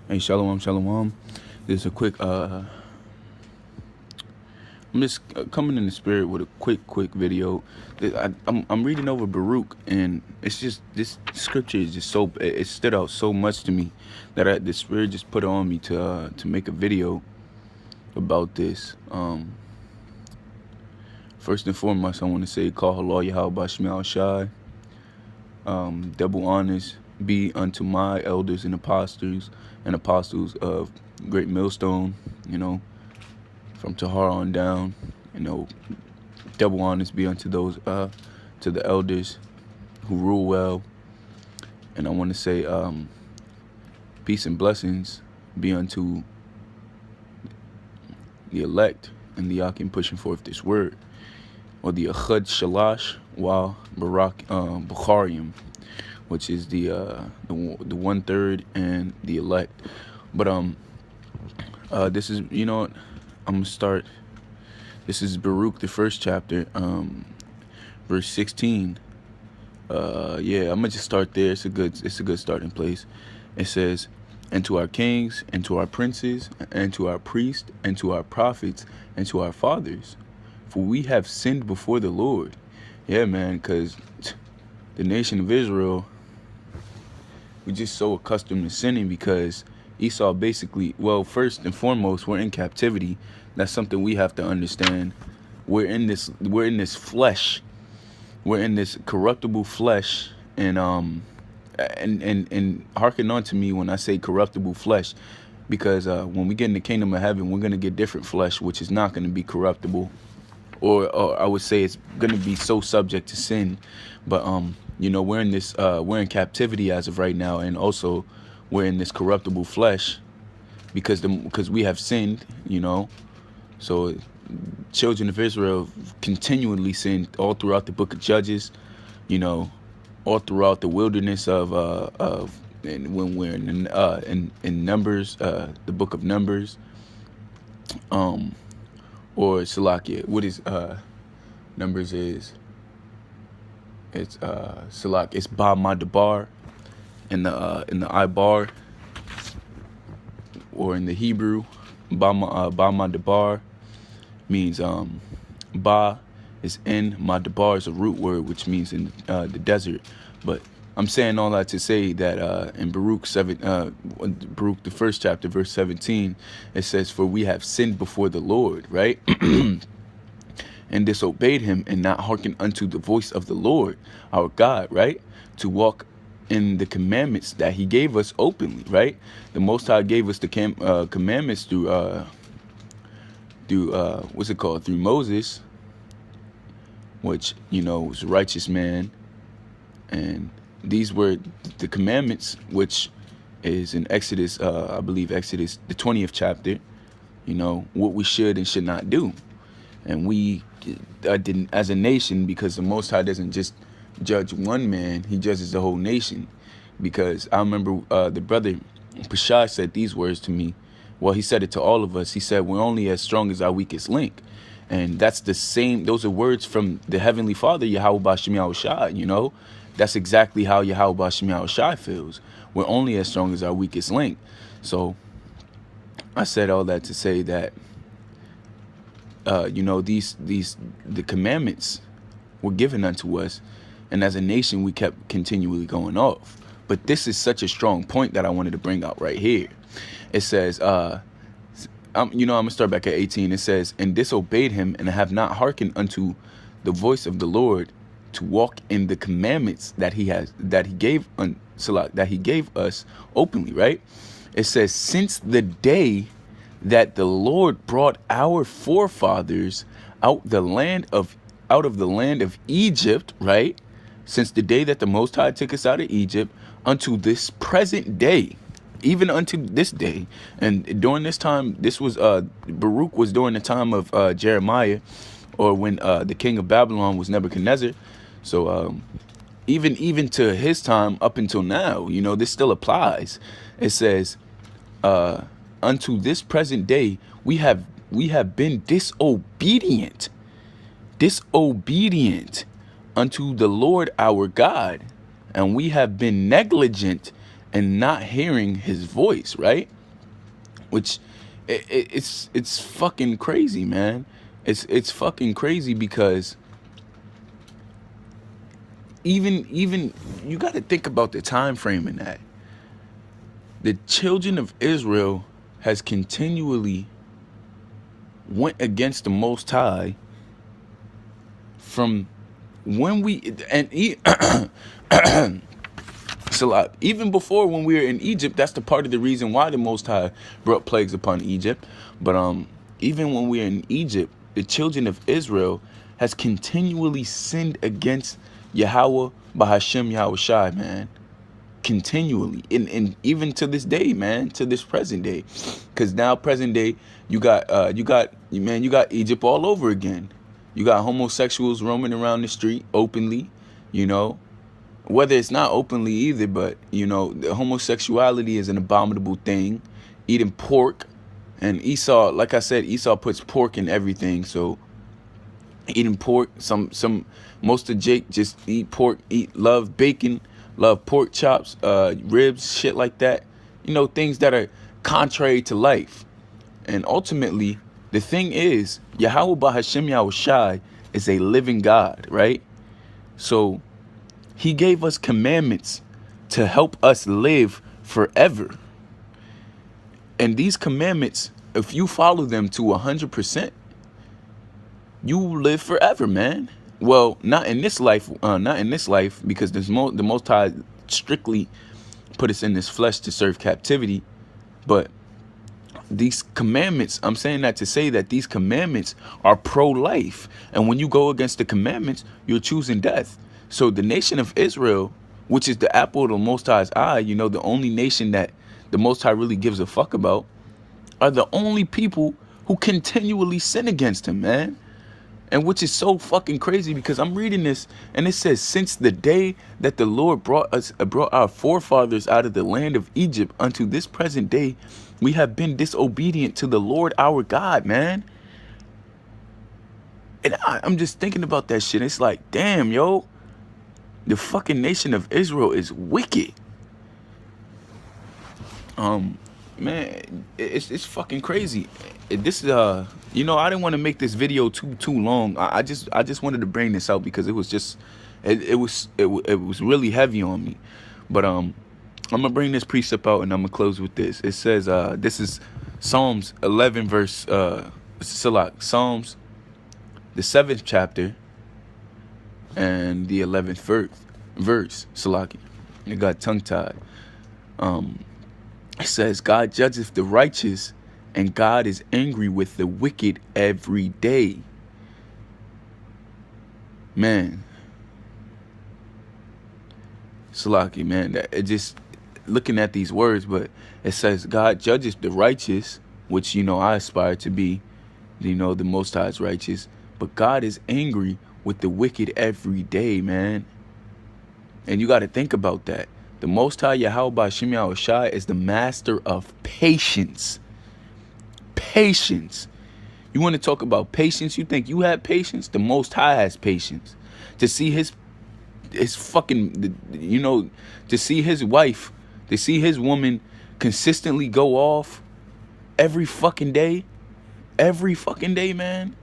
Hey, shalawam, shalawam. This is a quick. I'm just coming in the spirit with a quick video. I'm reading over Baruch, and it's just this scripture is just so it stood out so much to me that the spirit just put it on me to make a video about this. First and foremost, I want to say, Kal Halal YAHAWASHI. Double honors be unto my elders and apostles of Great Millstone, from Tahar on down, double honors be unto those, to the elders who rule well. And I want to say, peace and blessings be unto the elect and the Yakin pushing forth this word, or the Achad Shalash while bachaaryam, which is the 1/3 and the elect. But this is, I'm gonna start. This is Baruch, the first chapter, verse 16. Yeah, I'm gonna just start there. It's a good starting place. It says, "And to our kings, and to our princes, and to our priests, and to our prophets, and to our fathers, for we have sinned before the Lord." Yeah, man, because the nation of Israel, we're just so accustomed to sinning because Esau basically, well, first and foremost, we're in captivity. That's something we have to understand. We're in this flesh. We're in this corruptible flesh, and hearken on to me when I say corruptible flesh, because when we get in the kingdom of heaven, we're gonna get different flesh, which is not gonna be corruptible, or I would say it's gonna be so subject to sin. But we're in this we're in captivity as of right now, and also we're in this corruptible flesh because we have sinned, So children of Israel continually sinned all throughout the book of Judges, all throughout the wilderness of and when we're in Numbers, the book of Numbers, or Salakia. What is Numbers is? It's Salak. It's Ba Madabar in the Ibar, or in the Hebrew, Ba Madabar means Ba is in, Madabar is a root word which means in the desert. But I'm saying all that to say that in Baruch the first chapter, verse 17, it says, "For we have sinned before the Lord," right? "And disobeyed him, and not hearkened unto the voice of the Lord our God," right? "To walk in the commandments that he gave us openly," right? The Most High gave us the commandments through what's it called? Through Moses, which was a righteous man, and these were the commandments, which is in Exodus, I believe Exodus the 20th chapter. What we should and should not do. And we didn't, as a nation, because the Most High doesn't just judge one man, he judges the whole nation. Because I remember the brother Pashai said these words to me. Well, he said it to all of us. He said, "We're only as strong as our weakest link." And that's the same, those are words from the Heavenly Father, YAHAWASHI, That's exactly how YAHAWASHI feels. We're only as strong as our weakest link. So I said all that to say that the commandments were given unto us, and as a nation we kept continually going off. But this is such a strong point that I wanted to bring out right here. It says, I'm gonna start back at 18. It says, "And disobeyed him, and have not hearkened unto the voice of the Lord, to walk in the commandments that he gave us openly," right? It says, "Since the day that the Lord brought our forefathers out of the land of Egypt," right? "Since the day that the Most High took us out of Egypt, unto this present day," even unto this day. And during this time, this was Baruch was during the time of Jeremiah, or when the king of Babylon was Nebuchadnezzar. So even to his time up until now, this still applies. It says, "Unto this present day we have been disobedient unto the Lord our God, and we have been negligent and not hearing his voice," right? which it's fucking crazy, man. It's fucking crazy because even you got to think about the time frame in that. The children of Israel has continually went against the Most High from when we Salah, even before when we were in Egypt. That's the part of the reason why the Most High brought plagues upon Egypt. But even when we were in Egypt, the children of Israel has continually sinned against Yahawah YAHAWASHI, man. Continually, and even to this day, man, to this present day, because now present day you got Egypt all over again. You got homosexuals roaming around the street openly, you know, whether it's not openly either, but you know, the homosexuality is an abominable thing. Eating pork, and Esau, like I said, Esau puts pork in everything. So eating pork, most of Jake just eat pork, love bacon, love pork chops, ribs, shit like that. You know, things that are contrary to life. And ultimately, the thing is, Yahawah Bahashim Yahushai is a living God, right? So he gave us commandments to help us live forever. And these commandments, if you follow them to 100%, you live forever, man. Well, not in this life, because the Most High strictly put us in this flesh to serve captivity. But these commandments, I'm saying that to say that these commandments are pro-life. And when you go against the commandments, you're choosing death. So the nation of Israel, which is the apple of the Most High's eye, you know, the only nation that the Most High really gives a fuck about, are the only people who continually sin against him, man. And which is so fucking crazy, because I'm reading this and it says, since the day that the Lord brought our forefathers out of the land of Egypt unto this present day, we have been disobedient to the Lord our God, man. And I'm just thinking about that shit. It's like, damn, yo, the fucking nation of Israel is wicked. Man, it's fucking crazy. This is you know, I didn't want to make this video too long. I just wanted to bring this out because it was just it was really heavy on me. But I'm gonna bring this precept out and I'm gonna close with this. It says this is Psalms 11 verse Psalms the 7th chapter and the 11th verse. Salaki, it got tongue tied. It says, God judgeth the righteous, and God is angry with the wicked every day. Man. Salaki, man. That it just looking at these words, but it says God judges the righteous, which, you know, I aspire to be, you know, the Most High is righteous. But God is angry with the wicked every day, man. And you got to think about that. The Most High Yahawah Bahashim Yahushai is the master of patience. Patience. You want to talk about patience? You think you have patience? The Most High has patience. To see his fucking, you know, to see his wife, to see his woman consistently go off every fucking day, man.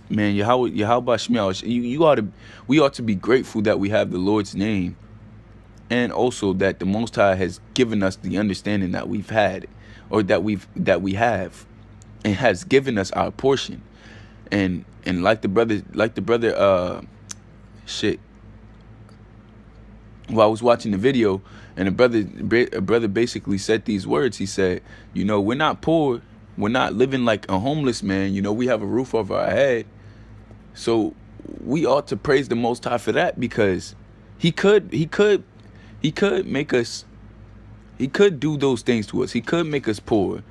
Man, Yahawah Bahashim Yahushai, we ought to be grateful that we have the Lord's name. And also that the Most High has given us the understanding that we've had, or that we have, and has given us our portion. And like the brother, shit. Well, I was watching the video, and a brother basically said these words. He said, you know, we're not poor, we're not living like a homeless man. You know, we have a roof over our head. So we ought to praise the Most High for that, because he could make us, he could do those things to us. He could make us poor,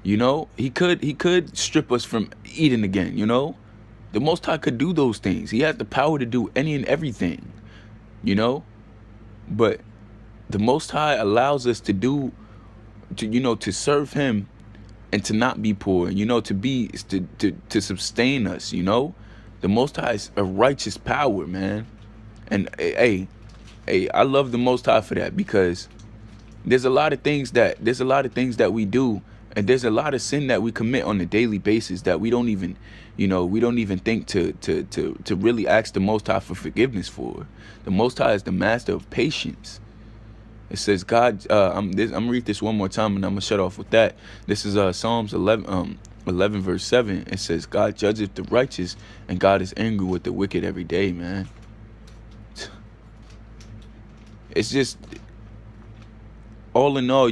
you know. He could strip us from eating again, you know. The Most High could do those things. He has the power to do any and everything, you know. But the Most High allows us to serve him and to not be poor, you know, to sustain us, you know. The Most High is a righteous power, man. And hey, I love the Most High for that, because there's a lot of things that we do And there's a lot of sin that we commit on a daily basis that we don't even, we don't even think to really ask the Most High for forgiveness for. The Most High is the master of patience. It says God. I'm gonna read this one more time, and I'm gonna shut off with that. This is Psalms 11 verse 7. It says, God judgeth the righteous, and God is angry with the wicked every day, man. It's just, all in all,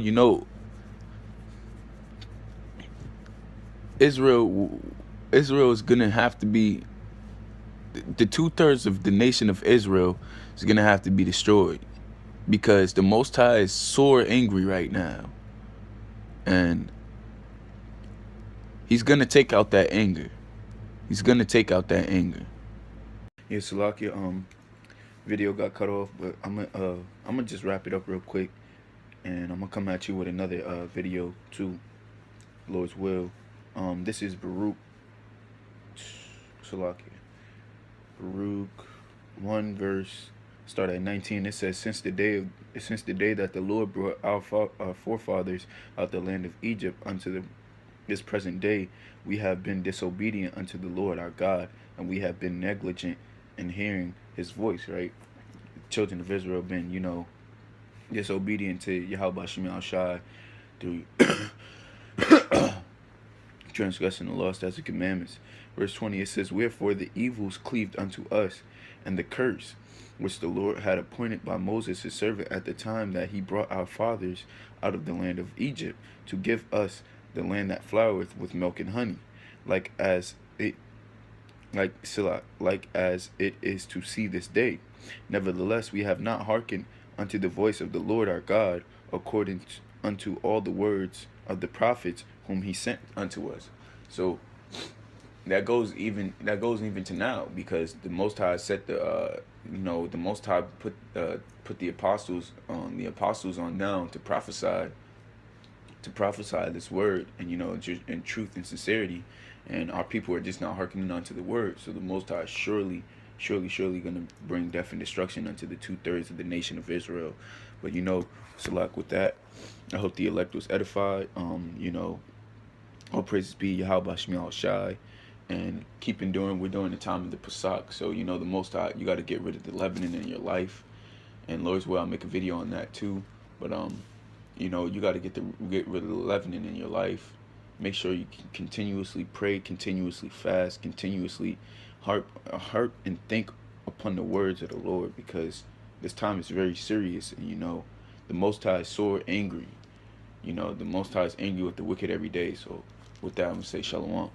Israel is gonna have to be, the 2/3 of the nation of Israel is gonna have to be destroyed, because the Most High is sore angry right now, and He's gonna take out that anger. He's gonna take out that anger. Yeah, Salakia, video got cut off, but I'm gonna just wrap it up real quick, and I'm gonna come at you with another video too, Lord's will. This is Baruch, Salakia, Baruch 1 verse, start at 19. It says, since the day that the Lord brought our forefathers out the land of Egypt unto this present day, we have been disobedient unto the Lord our God, and we have been negligent in hearing His voice. Right? Children of Israel been, disobedient to YAHAWASHI through transgressing the law, statutes, and commandments. Verse 20, it says, wherefore the evils cleaved unto us, and the curse which the Lord had appointed by Moses his servant at the time that he brought our fathers out of the land of Egypt, to give us the land that floweth with milk and honey, like as it is to see this day. Nevertheless, we have not hearkened unto the voice of the Lord our God, according unto all the words of the prophets whom He sent unto us. So that goes even to now, because the Most High set the Most High put the apostles on down to prophesy this word, and in truth and sincerity, and our people are just not hearkening unto the word. So the Most High is surely going to bring death and destruction unto the 2/3 of the nation of Israel. But Salak, with that, I hope the elect was edified. All praises be YAHAWASHI, and keep enduring. We're during the time of the Pesach, so the Most High, you got to get rid of the leavening in your life. And Lord's will, I'll make a video on that too. But you got to get rid of the leavening in your life. Make sure you continuously pray, continuously fast, continuously heart and think upon the words of the Lord, because this time is very serious, and the Most High is sore angry. The Most High is angry with the wicked every day. So with that, I'm gonna say shalawam.